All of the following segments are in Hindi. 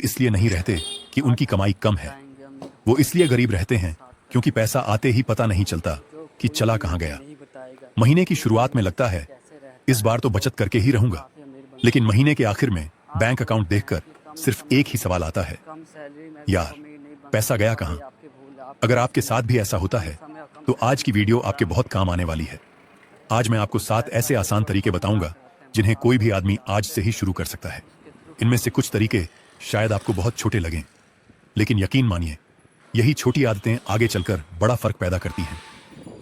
इसलिए नहीं रहते कि उनकी कमाई कम है, वो इसलिए गरीब रहते हैं क्योंकि पैसा आते ही पता नहीं चलता कि चला कहाँ गया। महीने की शुरुआत में लगता है इस बार तो बचत करके ही रहूंगा, लेकिन महीने के आखिर में बैंक अकाउंट देखकर सिर्फ एक ही सवाल आता है, यार पैसा गया कहाँ। अगर आपके साथ भी ऐसा होता है तो आज की वीडियो आपके बहुत काम आने वाली है। आज मैं आपको 7 ऐसे आसान तरीके बताऊंगा जिन्हें कोई भी आदमी आज से ही शुरू कर सकता है। इनमें से कुछ तरीके शायद आपको बहुत छोटे लगें, लेकिन यकीन मानिए यही छोटी आदतें आगे चलकर बड़ा फर्क पैदा करती हैं।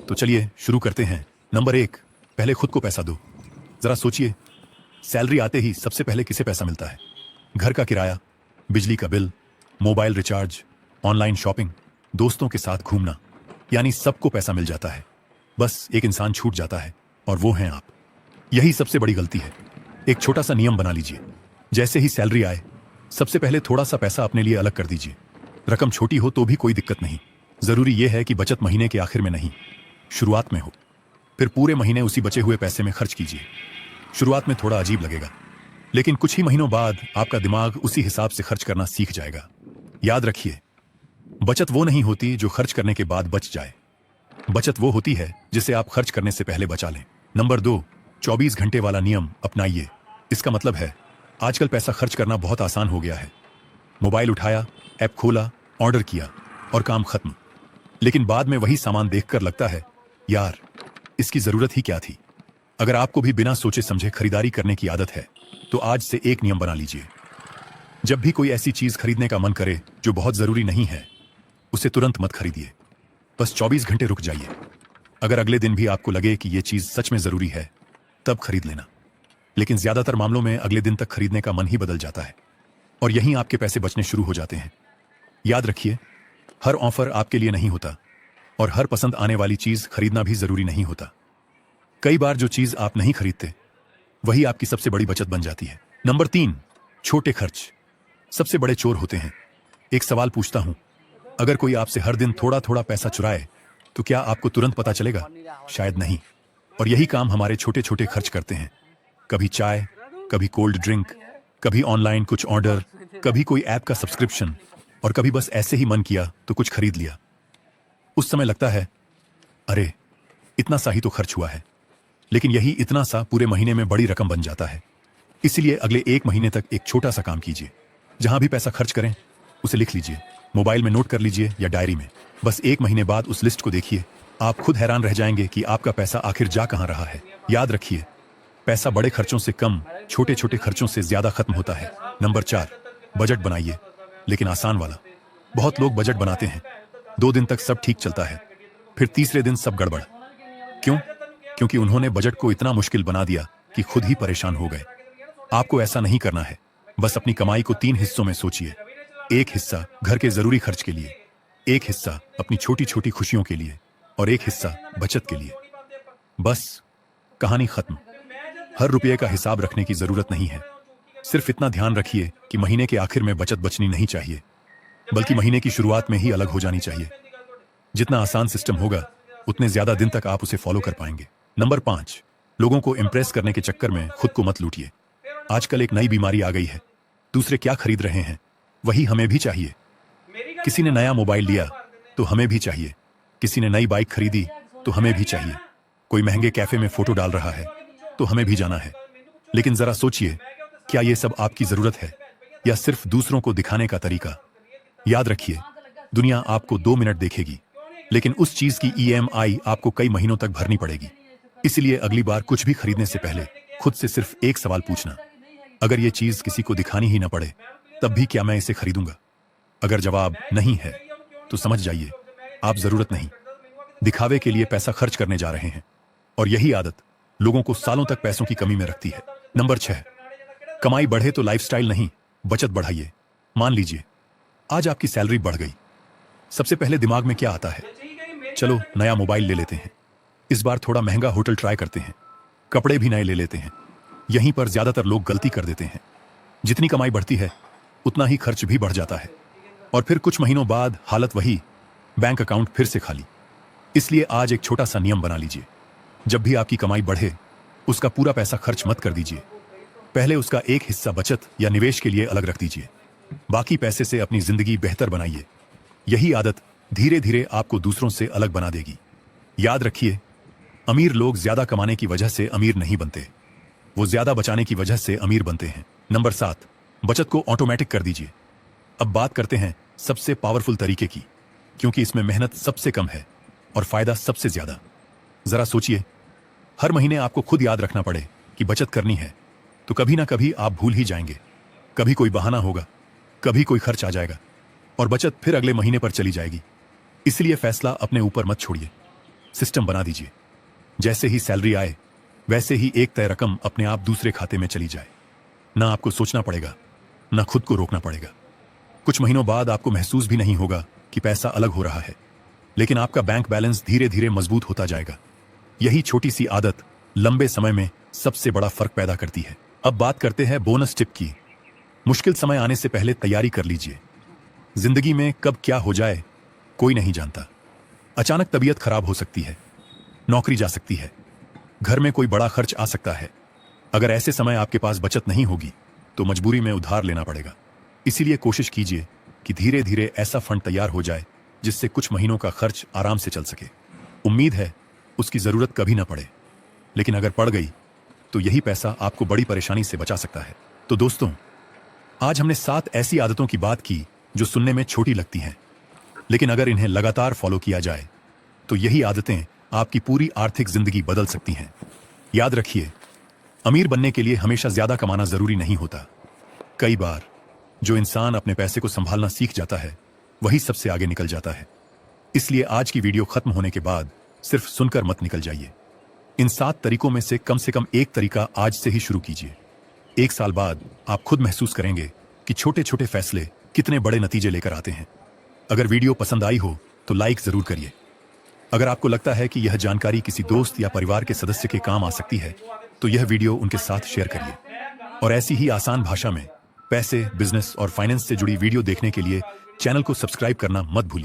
तो चलिए शुरू करते हैं। नंबर 1, पहले खुद को पैसा दो। जरा सोचिए, सैलरी आते ही सबसे पहले किसे पैसा मिलता है? घर का किराया, बिजली का bill, mobile recharge, online shopping, दोस्तों के साथ घूमना, यानी सबको पैसा मिल जाता है। बस एक इंसान छूट जाता है और वो हैं आप। यही सबसे बड़ी गलती है। एक छोटा सा नियम बना लीजिए, जैसे ही सैलरी आए सबसे पहले थोड़ा सा पैसा अपने लिए अलग कर दीजिए। रकम छोटी हो तो भी कोई दिक्कत नहीं, जरूरी यह है कि बचत महीने के आखिर में नहीं, शुरुआत में हो। फिर पूरे महीने उसी बचे हुए पैसे में खर्च कीजिए। शुरुआत में थोड़ा अजीब लगेगा, लेकिन कुछ ही महीनों बाद आपका दिमाग उसी हिसाब से खर्च करना सीख जाएगा। याद रखिए, बचत वो नहीं होती जो खर्च करने के बाद बच जाए। बचत वो होती है जिसे आप खर्च करने से पहले बचा लें। नंबर 2, 24 घंटे वाला नियम अपनाइए। इसका मतलब है आजकल पैसा खर्च करना बहुत आसान हो गया है। मोबाइल उठाया, ऐप खोला, ऑर्डर किया और काम खत्म। लेकिन बाद में वही सामान देखकर लगता है, यार इसकी जरूरत ही क्या थी। अगर आपको भी बिना सोचे समझे खरीदारी करने की आदत है तो आज से एक नियम बना लीजिए। जब भी कोई ऐसी चीज खरीदने का मन करे जो बहुत जरूरी नहीं है, उसे तुरंत मत खरीदिए। बस 24 घंटे रुक जाइए। अगर अगले दिन भी आपको लगे कि यह चीज सच में जरूरी है, तब खरीद लेना। लेकिन ज्यादातर मामलों में अगले दिन तक खरीदने का मन ही बदल जाता है और यहीं आपके पैसे बचने शुरू हो जाते हैं। याद रखिए, हर ऑफर आपके लिए नहीं होता और हर पसंद आने वाली चीज खरीदना भी जरूरी नहीं होता। कई बार जो चीज आप नहीं खरीदते वही आपकी सबसे बड़ी बचत बन जाती है। नंबर 3, छोटे खर्च सबसे बड़े चोर होते हैं। एक सवाल पूछता हूं, अगर कोई आपसे हर दिन थोड़ा थोड़ा पैसा चुराए तो क्या आपको तुरंत पता चलेगा? शायद नहीं। और यही काम हमारे छोटे छोटे खर्च करते हैं। कभी चाय, कभी कोल्ड ड्रिंक, कभी ऑनलाइन कुछ ऑर्डर, कभी कोई ऐप का सब्सक्रिप्शन, और कभी बस ऐसे ही मन किया तो कुछ खरीद लिया। उस समय लगता है, अरे इतना सा ही तो खर्च हुआ है, लेकिन यही इतना सा पूरे महीने में बड़ी रकम बन जाता है। इसीलिए अगले 1 महीने तक एक छोटा सा काम कीजिए। जहां भी पैसा खर्च करें उसे लिख लीजिए, मोबाइल में नोट कर लीजिए या डायरी में। बस 1 महीने बाद उस लिस्ट को देखिए, आप खुद हैरान रह जाएंगे कि आपका पैसा आखिर जा कहां रहा है। याद रखिए, पैसा बड़े खर्चों से कम, छोटे छोटे खर्चों से ज्यादा खत्म होता है। नंबर 4, बजट बनाइए, लेकिन आसान वाला। बहुत लोग बजट बनाते हैं, 2 दिन तक सब ठीक चलता है, फिर तीसरे दिन सब गड़बड़। क्यों? क्योंकि उन्होंने बजट को इतना मुश्किल बना दिया कि खुद ही परेशान हो गए। आपको ऐसा नहीं करना है। बस अपनी कमाई को 3 हिस्सों में सोचिए। एक हिस्सा घर के जरूरी खर्च के लिए, एक हिस्सा अपनी छोटी छोटी खुशियों के लिए और एक हिस्सा बचत के लिए। बस कहानी खत्म। हर रुपये का हिसाब रखने की जरूरत नहीं है। सिर्फ इतना ध्यान रखिए कि महीने के आखिर में बचत बचनी नहीं चाहिए, बल्कि महीने की शुरुआत में ही अलग हो जानी चाहिए। जितना आसान सिस्टम होगा उतने ज्यादा दिन तक आप उसे फॉलो कर पाएंगे। नंबर 5, लोगों को इंप्रेस करने के चक्कर में खुद को मत लूटिए। आजकल एक नई बीमारी आ गई है, दूसरे क्या खरीद रहे हैं वही हमें भी चाहिए। किसी ने नया मोबाइल लिया तो हमें भी चाहिए, किसी ने नई बाइक खरीदी तो हमें भी चाहिए, कोई महंगे कैफे में फोटो डाल रहा है तो हमें भी जाना है। लेकिन जरा सोचिए, क्या यह सब आपकी जरूरत है या सिर्फ दूसरों को दिखाने का तरीका? याद रखिए, दुनिया आपको 2 मिनट देखेगी, लेकिन उस चीज की EMI आपको कई महीनों तक भरनी पड़ेगी। इसलिए अगली बार कुछ भी खरीदने से पहले खुद से सिर्फ एक सवाल पूछना, अगर यह चीज किसी को दिखानी ही ना पड़े तब भी क्या मैं इसे खरीदूंगा? अगर जवाब नहीं है तो समझ जाइए आप जरूरत नहीं, दिखावे के लिए पैसा खर्च करने जा रहे हैं। और यही आदत लोगों को सालों तक पैसों की कमी में रखती है। नंबर 6, कमाई बढ़े तो लाइफस्टाइल नहीं, बचत बढ़ाइए। मान लीजिए आज आपकी सैलरी बढ़ गई, सबसे पहले दिमाग में क्या आता है? चलो नया मोबाइल ले लेते हैं, इस बार थोड़ा महंगा होटल ट्राई करते हैं, कपड़े भी नए ले लेते हैं। यहीं पर ज्यादातर लोग गलती कर देते हैं। जितनी कमाई बढ़ती है उतना ही खर्च भी बढ़ जाता है और फिर कुछ महीनों बाद हालत वही, बैंक अकाउंट फिर से खाली। इसलिए आज एक छोटा सा नियम बना लीजिए, जब भी आपकी कमाई बढ़े उसका पूरा पैसा खर्च मत कर दीजिए, पहले उसका एक हिस्सा बचत या निवेश के लिए अलग रख दीजिए। बाकी पैसे से अपनी जिंदगी बेहतर बनाइए। यही आदत धीरे धीरे आपको दूसरों से अलग बना देगी। याद रखिए, अमीर लोग ज्यादा कमाने की वजह से अमीर नहीं बनते, वो ज्यादा बचाने की वजह से अमीर बनते हैं। नंबर 7, बचत को ऑटोमेटिक कर दीजिए। अब बात करते हैं सबसे पावरफुल तरीके की, क्योंकि इसमें मेहनत सबसे कम है और फायदा सबसे ज्यादा। जरा सोचिए, हर महीने आपको खुद याद रखना पड़े कि बचत करनी है, तो कभी ना कभी आप भूल ही जाएंगे। कभी कोई बहाना होगा, कभी कोई खर्च आ जाएगा और बचत फिर अगले महीने पर चली जाएगी। इसलिए फैसला अपने ऊपर मत छोड़िए, सिस्टम बना दीजिए। जैसे ही सैलरी आए वैसे ही एक तय रकम अपने आप दूसरे खाते में चली जाए। ना आपको सोचना पड़ेगा, ना खुद को रोकना पड़ेगा। कुछ महीनों बाद आपको महसूस भी नहीं होगा कि पैसा अलग हो रहा है, लेकिन आपका बैंक बैलेंस धीरे धीरे मजबूत होता जाएगा। यही छोटी सी आदत लंबे समय में सबसे बड़ा फर्क पैदा करती है। अब बात करते हैं बोनस टिप की। मुश्किल समय आने से पहले तैयारी कर लीजिए। जिंदगी में कब क्या हो जाए कोई नहीं जानता। अचानक तबीयत खराब हो सकती है, नौकरी जा सकती है, घर में कोई बड़ा खर्च आ सकता है। अगर ऐसे समय आपके पास बचत नहीं होगी तो मजबूरी में उधार लेना पड़ेगा। इसीलिए कोशिश कीजिए कि धीरे धीरे ऐसा फंड तैयार हो जाए जिससे कुछ महीनों का खर्च आराम से चल सके। उम्मीद है उसकी जरूरत कभी ना पड़े, लेकिन अगर पड़ गई तो यही पैसा आपको बड़ी परेशानी से बचा सकता है। तो दोस्तों, आज हमने 7 ऐसी आदतों की बात की जो सुनने में छोटी लगती हैं, लेकिन अगर इन्हें लगातार फॉलो किया जाए तो यही आदतें आपकी पूरी आर्थिक जिंदगी बदल सकती हैं। याद रखिए, अमीर बनने के लिए हमेशा ज्यादा कमाना जरूरी नहीं होता। कई बार जो इंसान अपने पैसे को संभालना सीख जाता है वही सबसे आगे निकल जाता है। इसलिए आज की वीडियो खत्म होने के बाद सिर्फ सुनकर मत निकल जाइए। इन 7 तरीकों में से कम एक तरीका आज से ही शुरू कीजिए। 1 साल बाद आप खुद महसूस करेंगे कि छोटे छोटे फैसले कितने बड़े नतीजे लेकर आते हैं। अगर वीडियो पसंद आई हो तो लाइक जरूर करिए। अगर आपको लगता है कि यह जानकारी किसी दोस्त या परिवार के सदस्य के काम आ सकती है तो यह वीडियो उनके साथ शेयर करिए। और ऐसी ही आसान भाषा में पैसे, बिजनेस और फाइनेंस से जुड़ी वीडियो देखने के लिए चैनल को सब्सक्राइब करना मत भूलिए।